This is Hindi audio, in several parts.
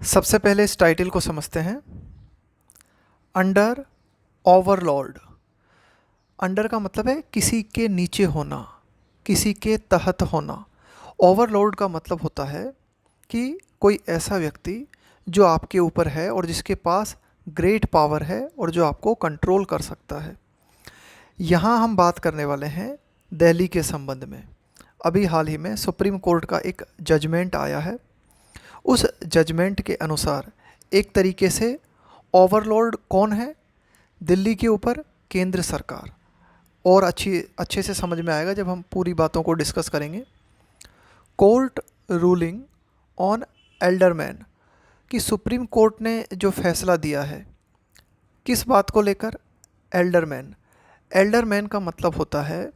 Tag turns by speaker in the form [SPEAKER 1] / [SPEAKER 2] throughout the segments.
[SPEAKER 1] सबसे पहले इस टाइटल को समझते हैं। Under Overlord. अंडर का मतलब है किसी के नीचे होना, किसी के तहत होना। ओवरलॉर्ड का मतलब होता है कि कोई ऐसा व्यक्ति जो आपके ऊपर है और जिसके पास ग्रेट पावर है और जो आपको कंट्रोल कर सकता है। यहाँ हम बात करने वाले हैं दिल्ली के संबंध में। अभी हाल ही में सुप्रीम कोर्ट का एक जजमेंट आया है। उस जजमेंट के अनुसार एक तरीके से ओवरलॉर्ड कौन है दिल्ली के ऊपर? केंद्र सरकार। और अच्छे से समझ में आएगा जब हम पूरी बातों को डिस्कस करेंगे। कोर्ट रूलिंग ऑन एल्डरमैन कि सुप्रीम कोर्ट ने जो फैसला दिया है किस बात को लेकर? एल्डरमैन। एल्डरमैन का मतलब होता है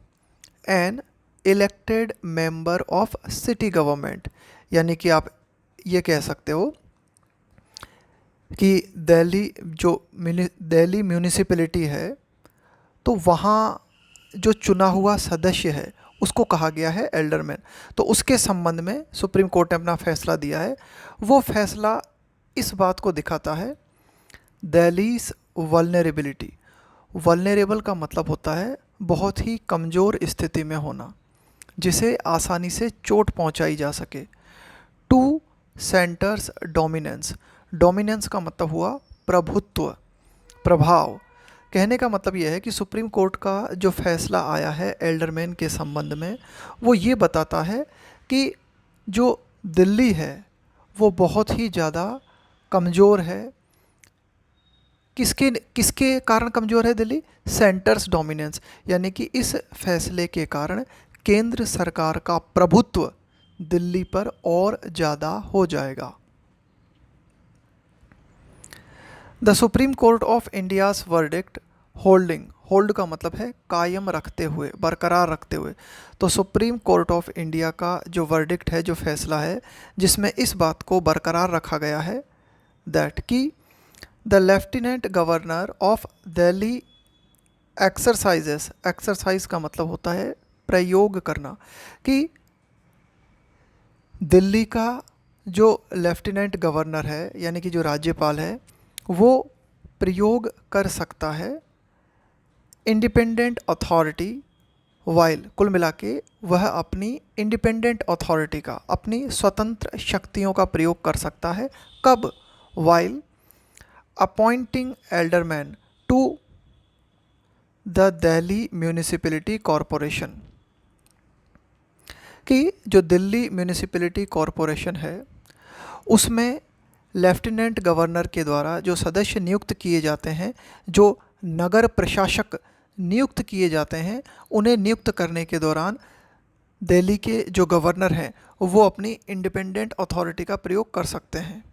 [SPEAKER 1] an elected member of city government. यानी कि आप ये कह सकते हो कि दिल्ली म्यूनिसिपैलिटी है तो वहाँ जो चुना हुआ सदस्य है उसको कहा गया है एल्डरमैन। तो उसके संबंध में सुप्रीम कोर्ट ने अपना फैसला दिया है। वो फैसला इस बात को दिखाता है दिल्लीज़ वल्नरेबिलिटी। वल्नरेबल का मतलब होता है बहुत ही कमज़ोर स्थिति में होना, जिसे आसानी से चोट पहुंचाई जा सके। Two centres dominance. डोमिनेंस का मतलब हुआ प्रभुत्व, प्रभाव। कहने का मतलब यह है कि सुप्रीम कोर्ट का जो फैसला आया है एल्डरमैन के संबंध में वो ये बताता है कि जो दिल्ली है वो बहुत ही ज़्यादा कमज़ोर है। किसके किसके कारण कमज़ोर है दिल्ली? Centres dominance. यानी कि इस फैसले के कारण केंद्र सरकार का प्रभुत्व दिल्ली पर और ज़्यादा हो जाएगा। The supreme court of India's verdict holding. Hold का मतलब है कायम रखते हुए, बरकरार रखते हुए। तो सुप्रीम कोर्ट ऑफ इंडिया का जो वर्डिक्ट है, जो फैसला है, जिसमें इस बात को बरकरार रखा गया है दैट कि the lieutenant governor of Delhi exercises. Exercise का मतलब होता है प्रयोग करना, कि दिल्ली का जो लेफ्टिनेंट गवर्नर है यानी कि जो राज्यपाल है वो प्रयोग कर सकता है इंडिपेंडेंट अथॉरिटी वाइल। कुल मिला के वह अपनी इंडिपेंडेंट अथॉरिटी का, अपनी स्वतंत्र शक्तियों का प्रयोग कर सकता है। कब? While appointing alderman to the Delhi municipality corporation. कि जो दिल्ली म्यूनिसिपैलिटी कॉरपोरेशन है उसमें लेफ्टिनेंट गवर्नर के द्वारा जो सदस्य नियुक्त किए जाते हैं, जो नगर प्रशासक नियुक्त किए जाते हैं, उन्हें नियुक्त करने के दौरान दिल्ली के जो गवर्नर हैं वो अपनी इंडिपेंडेंट अथॉरिटी का प्रयोग कर सकते हैं।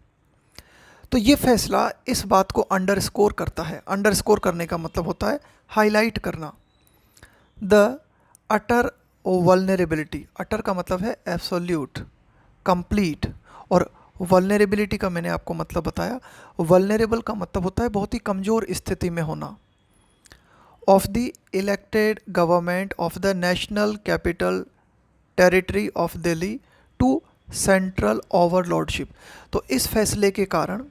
[SPEAKER 1] तो ये फैसला इस बात को अंडरस्कोर करता है। अंडरस्कोर करने का मतलब होता है हाईलाइट करना। The utter vulnerability. अटर का मतलब है एब्सोल्यूट, कंप्लीट, और वल्नरेबिलिटी का मैंने आपको मतलब बताया। वल्नरेबल का मतलब होता है बहुत ही कमज़ोर स्थिति में होना। Of the elected government of the national capital territory of Delhi to central overlordship. तो इस फैसले के कारण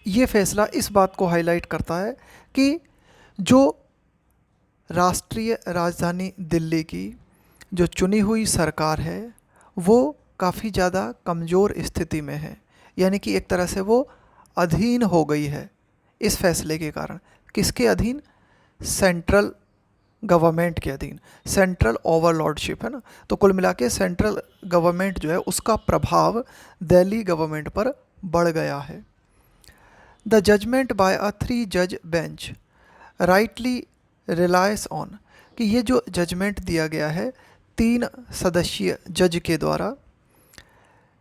[SPEAKER 1] ये फैसला इस बात को हाईलाइट करता है कि जो राष्ट्रीय राजधानी दिल्ली की जो चुनी हुई सरकार है वो काफ़ी ज़्यादा कमज़ोर स्थिति में है। यानी कि एक तरह से वो अधीन हो गई है इस फैसले के कारण। किसके अधीन? सेंट्रल गवर्नमेंट के अधीन। सेंट्रल ओवरलॉर्डशिप है ना। तो कुल मिला के सेंट्रल गवर्नमेंट जो है उसका प्रभाव दिल्ली गवर्नमेंट पर बढ़ गया है। द जजमेंट बाय अ 3 जज बेंच राइटली रिलायस ऑन। कि ये जो जजमेंट दिया गया है 3 सदस्यीय जज के द्वारा,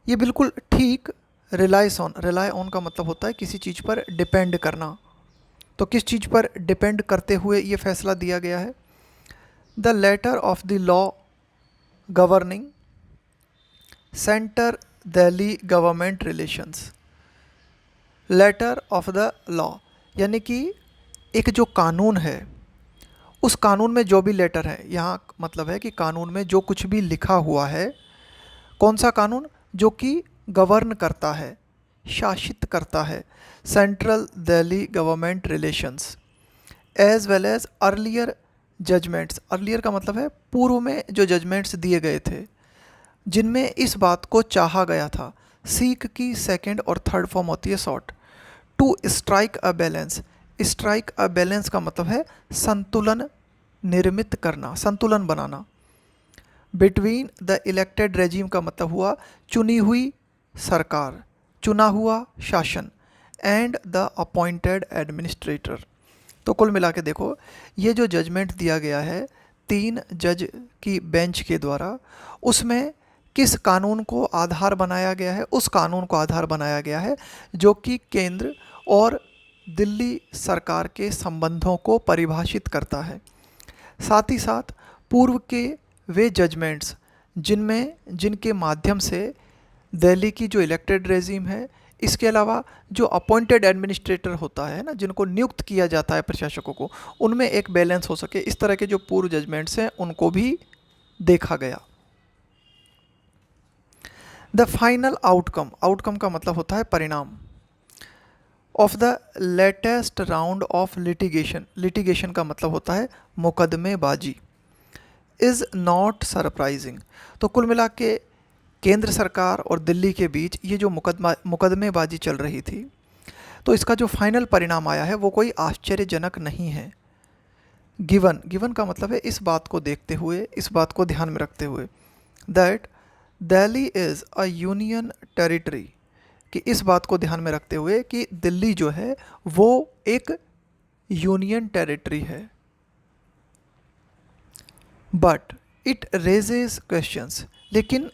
[SPEAKER 1] ये बिल्कुल ठीक रिलायस ऑन। रिलाई ऑन का मतलब होता है किसी चीज़ पर डिपेंड करना। तो किस चीज़ पर डिपेंड करते हुए ये फैसला दिया गया है? The letter of the law governing centre Delhi government relations. Letter of the law यानी कि एक जो कानून है उस कानून में जो भी लेटर है, यहाँ मतलब है कि कानून में जो कुछ भी लिखा हुआ है, कौन सा कानून? जो कि गवर्न करता है शासित करता है central Delhi government relations as well as earlier judgments. Earlier का मतलब है पूर्व में जो जजमेंट्स दिए गए थे जिनमें इस बात को चाहा गया था। सीक की सेकंड और थर्ड फॉर्म होती है sought. To strike a balance. Strike a balance का मतलब है संतुलन निर्मित करना, संतुलन बनाना। बिटवीन द इलेक्टेड रेजिम का मतलब हुआ चुनी हुई सरकार, चुना हुआ शासन, एंड द अपॉइंटेड एडमिनिस्ट्रेटर। तो कुल मिला के देखो, ये जो जजमेंट दिया गया है 3 जज की बेंच के द्वारा, उसमें किस कानून को आधार बनाया गया है? उस कानून को आधार बनाया गया है जो कि केंद्र और दिल्ली सरकार के संबंधों को परिभाषित करता है। साथ ही साथ पूर्व के वे जजमेंट्स जिनके माध्यम से दिल्ली की जो इलेक्टेड रेजिम है, इसके अलावा जो अपॉइंटेड एडमिनिस्ट्रेटर होता है ना, जिनको नियुक्त किया जाता है प्रशासकों को, उनमें एक बैलेंस हो सके, इस तरह के जो पूर्व जजमेंट्स हैं उनको भी देखा गया। द फाइनल आउटकम, आउटकम का मतलब होता है परिणाम, of the latest round of litigation, litigation का मतलब होता है मुकदमेबाजी, इज़ नॉट सरप्राइजिंग। तो कुल मिला के केंद्र सरकार और दिल्ली के बीच ये जो मुकदमेबाजी चल रही थी, तो इसका जो फाइनल परिणाम आया है वो कोई आश्चर्यजनक नहीं है। गिवन का मतलब है इस बात को देखते हुए, इस बात को ध्यान में रखते हुए, that Delhi is a union territory, कि इस बात को ध्यान में रखते हुए कि दिल्ली जो है वो एक यूनियन टेरिटरी है। बट इट रेजेस क्वेश्चंस, लेकिन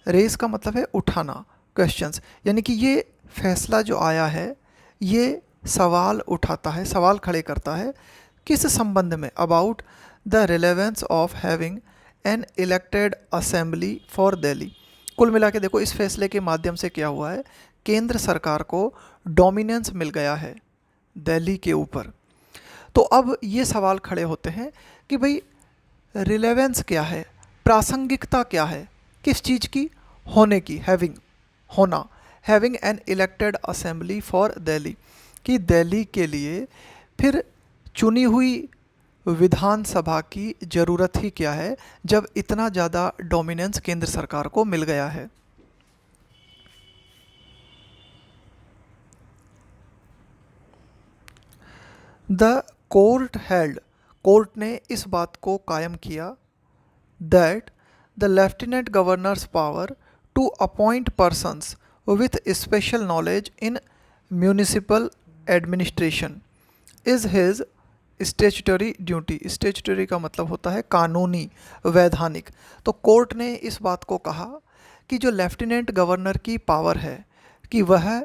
[SPEAKER 1] रेज का मतलब है उठाना, क्वेश्चंस यानी कि ये फैसला जो आया है ये सवाल उठाता है, सवाल खड़े करता है किस संबंध में? About the relevance of having an elected assembly for Delhi. कुल मिला के देखो, इस फैसले के माध्यम से क्या हुआ है, केंद्र सरकार को डोमिनेंस मिल गया है दिल्ली के ऊपर। तो अब ये सवाल खड़े होते हैं कि भाई रिलेवेंस क्या है, प्रासंगिकता क्या है, किस चीज़ की? होने की, हैविंग, होना, having an elected assembly for Delhi, कि दिल्ली के लिए फिर चुनी हुई विधानसभा की ज़रूरत ही क्या है जब इतना ज़्यादा डोमिनेंस केंद्र सरकार को मिल गया है। द कोर्ट हेल्ड, कोर्ट ने इस बात को कायम किया, that the lieutenant governor's power to appoint persons with special knowledge in municipal administration is his statutory duty. Statutory का मतलब होता है कानूनी, वैधानिक। तो कोर्ट ने इस बात को कहा कि जो लेफ्टिनेंट गवर्नर की पावर है कि वह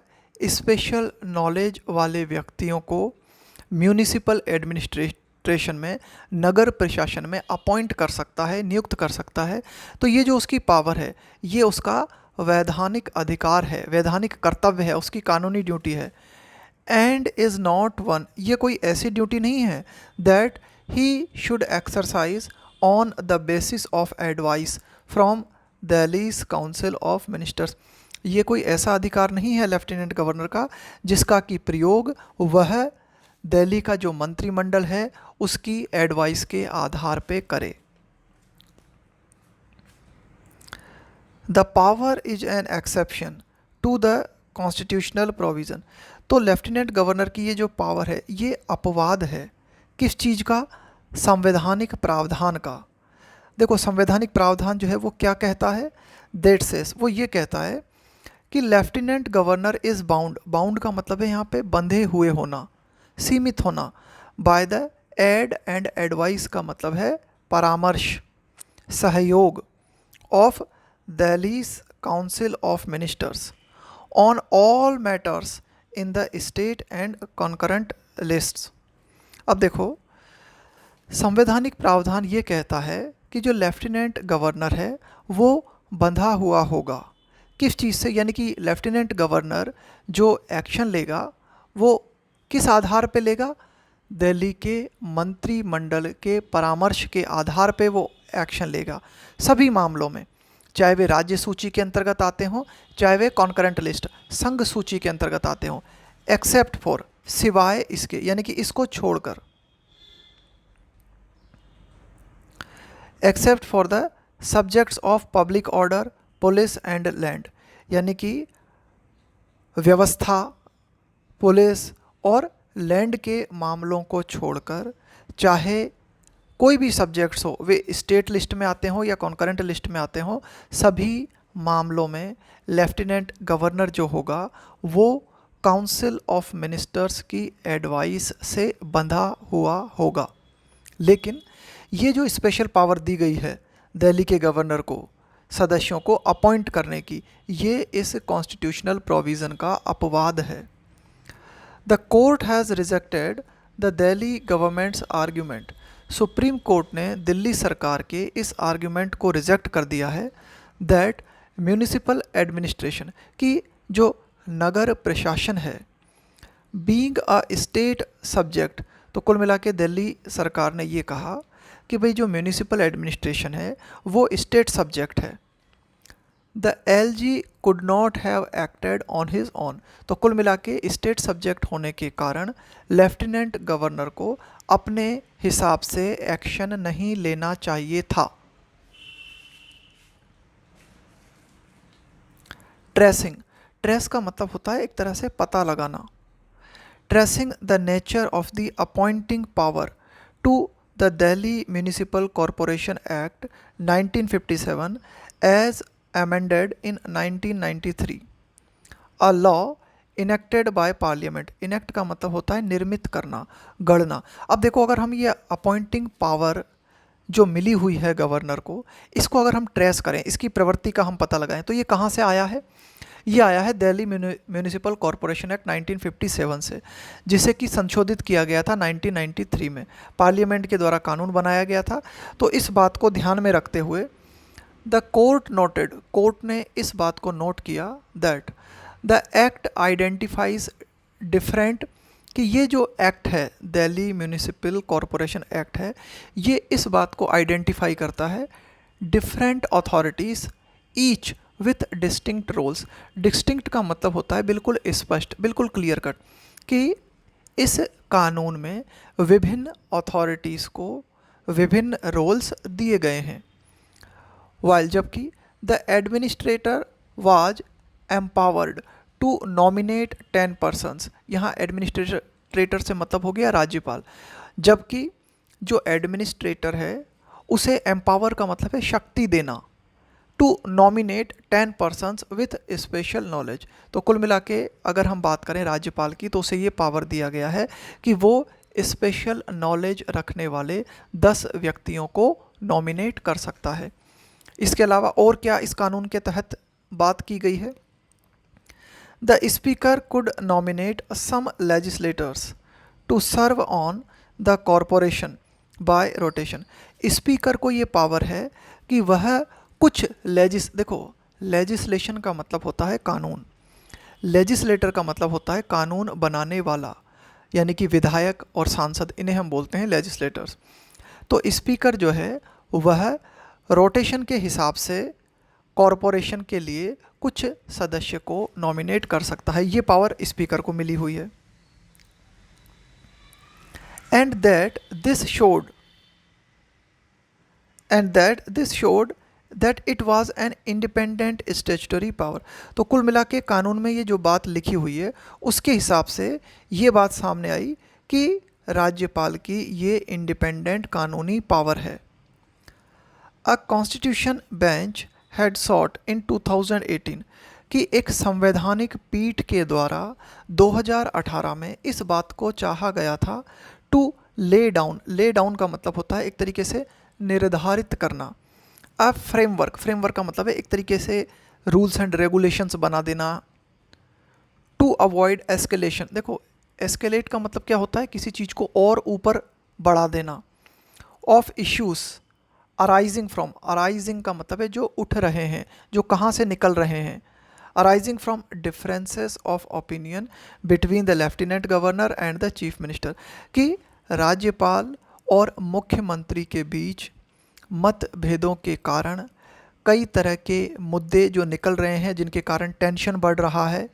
[SPEAKER 1] स्पेशल नॉलेज वाले व्यक्तियों को म्यूनिसिपल एडमिनिस्ट्रेशन में, नगर प्रशासन में अपॉइंट कर सकता है, नियुक्त कर सकता है। तो ये जो उसकी पावर है ये उसका वैधानिक अधिकार है, वैधानिक कर्तव्य है, उसकी कानूनी ड्यूटी है। एंड इज़ नॉट वन, ये कोई ऐसी ड्यूटी नहीं है that he should exercise on the basis of advice from Delhi's council of ministers. ये कोई ऐसा अधिकार नहीं है लेफ्टिनेंट गवर्नर का जिसका कि प्रयोग वह दिल्ली का जो मंत्रिमंडल है उसकी एडवाइस के आधार पे करे। The power is an exception to the constitutional provision. तो लेफ्टिनेंट गवर्नर की ये जो पावर है ये अपवाद है, किस चीज़ का? संवैधानिक प्रावधान का। देखो संवैधानिक प्रावधान जो है वो क्या कहता है, दैट सेस, वो ये कहता है कि lieutenant governor is bound, bound का मतलब है यहाँ पे बंधे हुए होना, सीमित होना, by the aid and advice का मतलब है परामर्श, सहयोग, of Delhi's council of ministers on all matters in the state and concurrent lists. अब देखो संवैधानिक प्रावधान ये कहता है कि जो लेफ्टिनेंट गवर्नर है वो बंधा हुआ होगा, किस चीज़ से? यानी कि लेफ्टिनेंट गवर्नर जो एक्शन लेगा वो किस आधार पे लेगा? दिल्ली के मंत्रिमंडल के परामर्श के आधार पे वो एक्शन लेगा सभी मामलों में, चाहे वे राज्य सूची के अंतर्गत आते हों, चाहे वे कॉन्करेंट लिस्ट संघ सूची के अंतर्गत आते हों, एक्सेप्ट फॉर सिवाय इसके, यानी कि इसको छोड़कर, except for the subjects of public order, police and land, यानी कि व्यवस्था, पुलिस और लैंड के मामलों को छोड़कर चाहे कोई भी सब्जेक्ट्स हो, वे स्टेट लिस्ट में आते हों या कॉन्करेंट लिस्ट में आते हों, सभी मामलों में लेफ्टिनेंट गवर्नर जो होगा वो काउंसिल ऑफ मिनिस्टर्स की एडवाइस से बंधा हुआ होगा। लेकिन ये जो स्पेशल पावर दी गई है दिल्ली के गवर्नर को सदस्यों को अपॉइंट करने की, ये इस कॉन्स्टिट्यूशनल प्रोविज़न का अपवाद है। The court has rejected the Delhi governments argument, supreme court ने दिल्ली सरकार के इस आर्ग्यूमेंट को रिजेक्ट कर दिया है दैट म्यूनिसिपल एडमिनिस्ट्रेशन, कि जो नगर प्रशासन है, बीइंग अ स्टेट सब्जेक्ट, तो कुल मिला के दिल्ली सरकार ने ये कहा कि भाई जो म्यूनिसिपल एडमिनिस्ट्रेशन है वो स्टेट सब्जेक्ट है। The LG could not have acted on his on, तो कुल मिला के स्टेट सब्जेक्ट होने के कारण लेफ्टिनेंट गवर्नर को अपने हिसाब से एक्शन नहीं लेना चाहिए था। ट्रेसिंग, ट्रेस का मतलब होता है एक तरह से पता लगाना। Tracing the nature of the appointing power to the Delhi municipal corporation act 1957 as amended in 1993, a law enacted by parliament, enact का मतलब होता है निर्मित करना, गढ़ना। अब देखो अगर हम ये अपॉइंटिंग पावर जो मिली हुई है गवर्नर को, इसको अगर हम ट्रेस करें, इसकी प्रवृत्ति का हम पता लगाएं, तो ये कहाँ से आया है? ये आया है दिल्ली म्यूनिसिपल कॉरपोरेशन एक्ट 1957 से, जिसे कि संशोधित किया गया था 1993 में, पार्लियामेंट के द्वारा कानून बनाया गया था। तो इस बात को ध्यान में रखते हुए द कोर्ट नोटेड, कोर्ट ने इस बात को नोट किया that the act identifies different, कि ये जो एक्ट है दिल्ली म्यूनिसिपल कॉरपोरेशन एक्ट है, ये इस बात को आइडेंटिफाई करता है different authorities each with distinct roles. Distinct का मतलब होता है बिल्कुल स्पष्ट, बिल्कुल क्लियर कट, कि इस कानून में विभिन्न अथॉरिटीज़ को विभिन्न रोल्स दिए गए हैं। वाइल जबकि the administrator was empowered to nominate 10 persons, यहाँ एडमिनिस्ट्रेटर से मतलब हो गया राज्यपाल, जबकि जो एडमिनिस्ट्रेटर है उसे एम्पावर का मतलब है शक्ति देना, to nominate 10 persons with special knowledge. तो कुल मिला के अगर हम बात करें राज्यपाल की, तो उसे ये पावर दिया गया है कि वो स्पेशल नॉलेज रखने वाले 10 व्यक्तियों को नॉमिनेट कर सकता है। इसके अलावा और क्या इस कानून के तहत बात की गई है? The speaker could nominate some legislators to serve on the corporation by rotation. Speaker को ये पावर है कि वह कुछ देखो लेजिस्लेशन का मतलब होता है कानून, लेजिस्लेटर का मतलब होता है कानून बनाने वाला, यानी कि विधायक और सांसद, इन्हें हम बोलते हैं लेजिस्लेटर्स। तो स्पीकर जो है वह रोटेशन के हिसाब से कॉरपोरेशन के लिए कुछ सदस्य को नॉमिनेट कर सकता है, ये पावर स्पीकर को मिली हुई है। And that this showed that it was an independent statutory power. तो कुल मिला के कानून में ये जो बात लिखी हुई है उसके हिसाब से ये बात सामने आई कि राज्यपाल की ये इंडिपेंडेंट कानूनी पावर है। A constitution bench had sought in 2018, कि एक संवैधानिक पीठ के द्वारा 2018 में इस बात को चाहा गया था टू ले डाउन का मतलब होता है एक तरीके से निर्धारित करना, अ फ्रेमवर्क का मतलब है एक तरीके से रूल्स एंड रेगुलेशंस बना देना, टू अवॉइड एस्केलेशन। देखो एस्केलेट का मतलब क्या होता है, किसी चीज़ को और ऊपर बढ़ा देना, of issues arising from, arising का मतलब है जो उठ रहे हैं, जो कहाँ से निकल रहे हैं, arising from differences of opinion between the lieutenant governor and the chief minister, कि राज्यपाल और मुख्यमंत्री के बीच मतभेदों के कारण कई तरह के मुद्दे जो निकल रहे हैं जिनके कारण टेंशन बढ़ रहा है,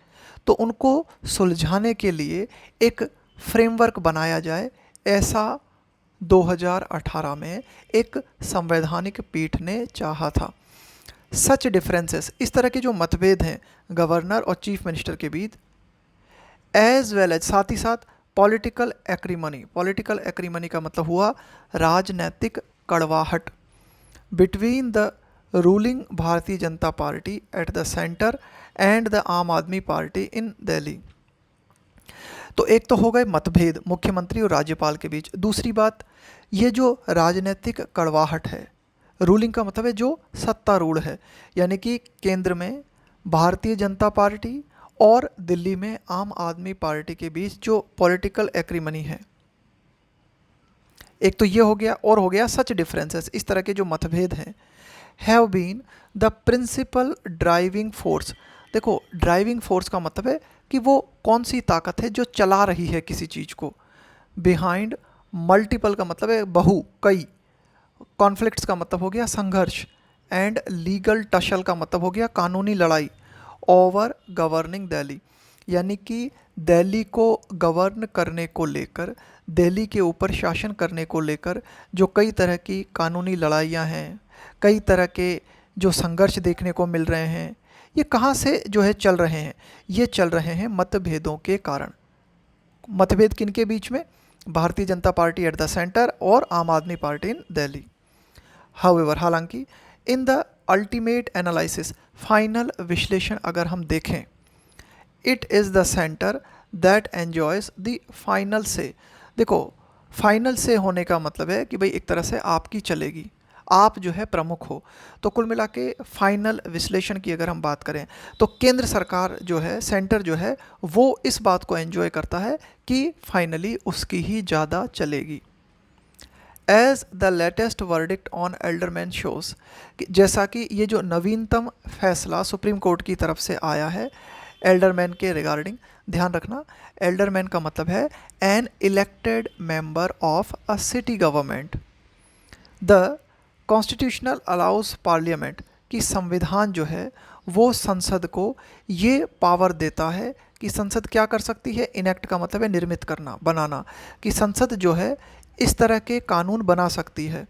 [SPEAKER 1] तो उनको सुलझाने के लिए एक फ्रेमवर्क बनाया जाए, ऐसा 2018 में एक संवैधानिक पीठ ने चाहा था। सच डिफरेंसेस, इस तरह के जो मतभेद हैं गवर्नर और चीफ मिनिस्टर के बीच, एज वेल एज, साथ ही साथ पॉलिटिकल एक्रीमनी, पॉलिटिकल एक्रीमनी का मतलब हुआ राजनैतिक कड़वाहट, between the ruling Bharatiya Janata party at the centre and the आम आदमी पार्टी इन दिल्ली। तो एक तो हो गए मतभेद मुख्यमंत्री और राज्यपाल के बीच। दूसरी बात, ये जो राजनीतिक कड़वाहट है, रूलिंग का मतलब है जो सत्तारूढ़ है, यानी कि केंद्र में भारतीय जनता पार्टी और दिल्ली में आम आदमी पार्टी के बीच जो पॉलिटिकल एक्रीमनी है, एक तो ये हो गया। और हो गया सच डिफरेंसेस, इस तरह के जो मतभेद हैं, have been the principal driving force. देखो, ड्राइविंग फोर्स का मतलब है कि वो कौन सी ताकत है जो चला रही है किसी चीज़ को। बिहाइंड मल्टीपल का मतलब है बहु, कई। कॉन्फ्लिक्ट्स का मतलब हो गया संघर्ष, एंड लीगल टशल का मतलब हो गया कानूनी लड़ाई ओवर गवर्निंग दिल्ली, यानी कि दिल्ली को गवर्न करने को लेकर, दिल्ली के ऊपर शासन करने को लेकर जो कई तरह की कानूनी लड़ाइयाँ हैं, कई तरह के जो संघर्ष देखने को मिल रहे हैं, ये कहाँ से जो है चल रहे हैं? ये चल रहे हैं मतभेदों के कारण। मतभेद किनके बीच में? Bharatiya Janata party at the centre और आम आदमी पार्टी इन दिल्ली। हाउएवर, हालांकि in the ultimate analysis, final विश्लेषण अगर हम देखें, it is the centre that enjoys the final say. देखो, फाइनल से होने का मतलब है कि भाई एक तरह से आपकी चलेगी, आप जो है प्रमुख हो। तो कुल मिला के फाइनल विश्लेषण की अगर हम बात करें तो केंद्र सरकार जो है, सेंटर जो है, वो इस बात को एंजॉय करता है कि फाइनली उसकी ही ज़्यादा चलेगी। As the latest verdict on alderman shows, जैसा कि ये जो नवीनतम फैसला सुप्रीम कोर्ट की तरफ से आया है एल्डरमैन के रिगार्डिंग, ध्यान रखना, एल्डरमैन का मतलब है an elected member of a city government. The constitutional allows parliament, कि संविधान जो है वो संसद को ये पावर देता है कि संसद क्या कर सकती है, इनेक्ट का मतलब है निर्मित करना, बनाना, कि संसद जो है इस तरह के कानून बना सकती है।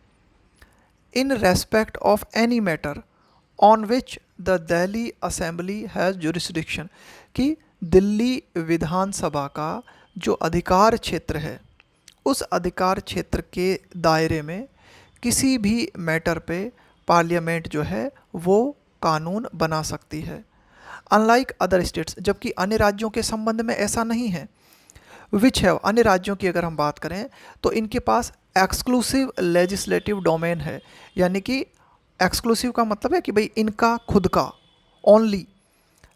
[SPEAKER 1] In respect of any matter on which the Delhi assembly has jurisdiction, कि दिल्ली विधानसभा का जो अधिकार क्षेत्र है, उस अधिकार क्षेत्र के दायरे में किसी भी मैटर पे पार्लियामेंट जो है वो कानून बना सकती है। अनलाइक अदर स्टेट्स, जबकि अन्य राज्यों के संबंध में ऐसा नहीं है। विच है, अन्य राज्यों की अगर हम बात करें तो इनके पास एक्सक्लूसिव लेजिस्लेटिव डोमेन है, यानी कि एक्सक्लूसिव का मतलब है कि भाई इनका खुद का, ओनली।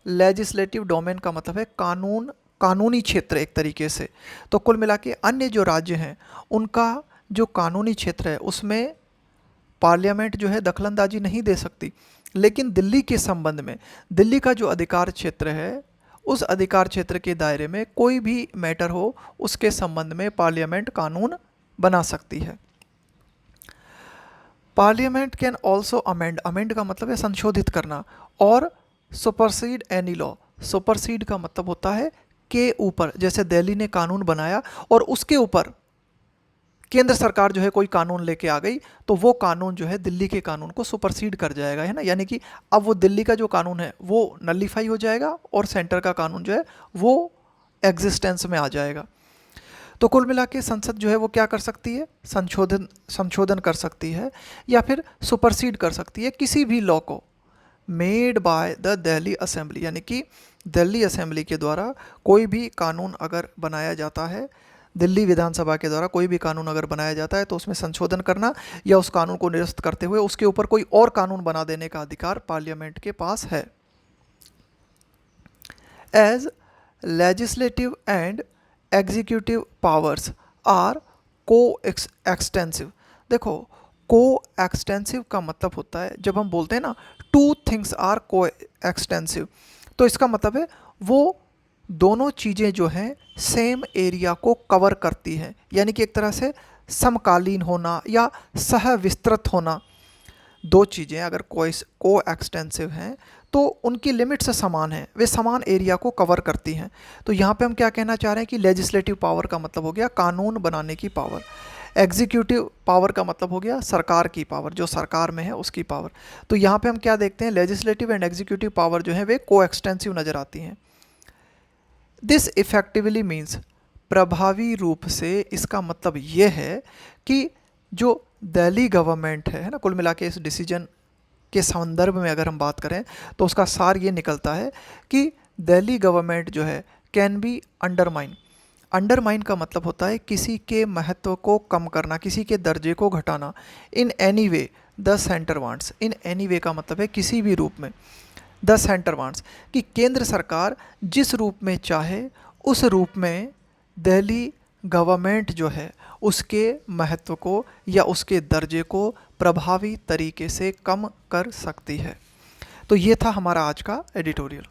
[SPEAKER 1] लेजिस्लेटिव डोमेन का मतलब है कानूनी क्षेत्र एक तरीके से। तो कुल मिला के अन्य जो राज्य हैं उनका जो कानूनी क्षेत्र है उसमें पार्लियामेंट जो है दखलंदाजी नहीं दे सकती, लेकिन दिल्ली के संबंध में, दिल्ली का जो अधिकार क्षेत्र है, उस अधिकार क्षेत्र के दायरे में कोई भी मैटर हो उसके संबंध में पार्लियामेंट कानून बना सकती है। Parliament can also amend, amend का मतलब है संशोधित करना, और सुपरसीड एनी लॉ, सुपरसीड का मतलब होता है के ऊपर, जैसे दिल्ली ने कानून बनाया और उसके ऊपर केंद्र सरकार जो है कोई कानून लेके आ गई तो वो कानून जो है दिल्ली के कानून को सुपरसीड कर जाएगा, है ना, यानी कि अब वो दिल्ली का जो कानून है वो नलीफाई हो जाएगा और सेंटर का कानून जो है वो एग्जिस्टेंस में आ जाएगा। तो कुल मिला के संसद जो है वो क्या कर सकती है, संशोधन कर सकती है या फिर सुपरसीड कर सकती है किसी भी लॉ को made by the Delhi assembly, यानी कि दिल्ली असेंबली के द्वारा कोई भी कानून अगर बनाया जाता है, दिल्ली विधानसभा के द्वारा कोई भी कानून अगर बनाया जाता है तो उसमें संशोधन करना या उस कानून को निरस्त करते हुए उसके ऊपर कोई और कानून बना देने का अधिकार पार्लियामेंट के पास है। As legislative and executive powers are coextensive. देखो, को एक्सटेंसिव का मतलब होता है, जब हम बोलते हैं ना टू थिंग्स आर को एक्सटेंसिव, तो इसका मतलब है वो दोनों चीज़ें जो हैं सेम एरिया को कवर करती हैं, यानी कि एक तरह से समकालीन होना या सह विस्तृत होना। दो चीज़ें अगर को एक्सटेंसिव हैं तो उनकी लिमिट्स समान हैं, वे समान एरिया को कवर करती हैं। तो यहाँ पे हम क्या कहना चाह रहे हैं कि लेजिस्लेटिव पावर का मतलब हो गया कानून बनाने की पावर, एग्जीक्यूटिव पावर का मतलब हो गया सरकार की पावर, जो सरकार में है उसकी पावर। तो यहाँ पे हम क्या देखते हैं, लेजिस्लेटिव एंड एग्जीक्यूटिव पावर जो है वे को एक्सटेंसिव नज़र आती हैं। दिस इफेक्टिवली मीन्स, प्रभावी रूप से इसका मतलब ये है कि जो दिल्ली गवर्नमेंट है ना, कुल मिला के इस डिसीजन के संदर्भ में अगर हम बात करें तो उसका सार ये निकलता है कि दिल्ली गवर्नमेंट जो है कैन बी अंडरमाइन। अंडरमाइन का मतलब होता है किसी के महत्व को कम करना, किसी के दर्जे को घटाना। In any way the centre wants, in any way का मतलब है किसी भी रूप में, द सेंटर वांट्स कि केंद्र सरकार जिस रूप में चाहे उस रूप में दिल्ली गवर्नमेंट जो है उसके महत्व को या उसके दर्जे को प्रभावी तरीके से कम कर सकती है। तो ये था हमारा आज का एडिटोरियल।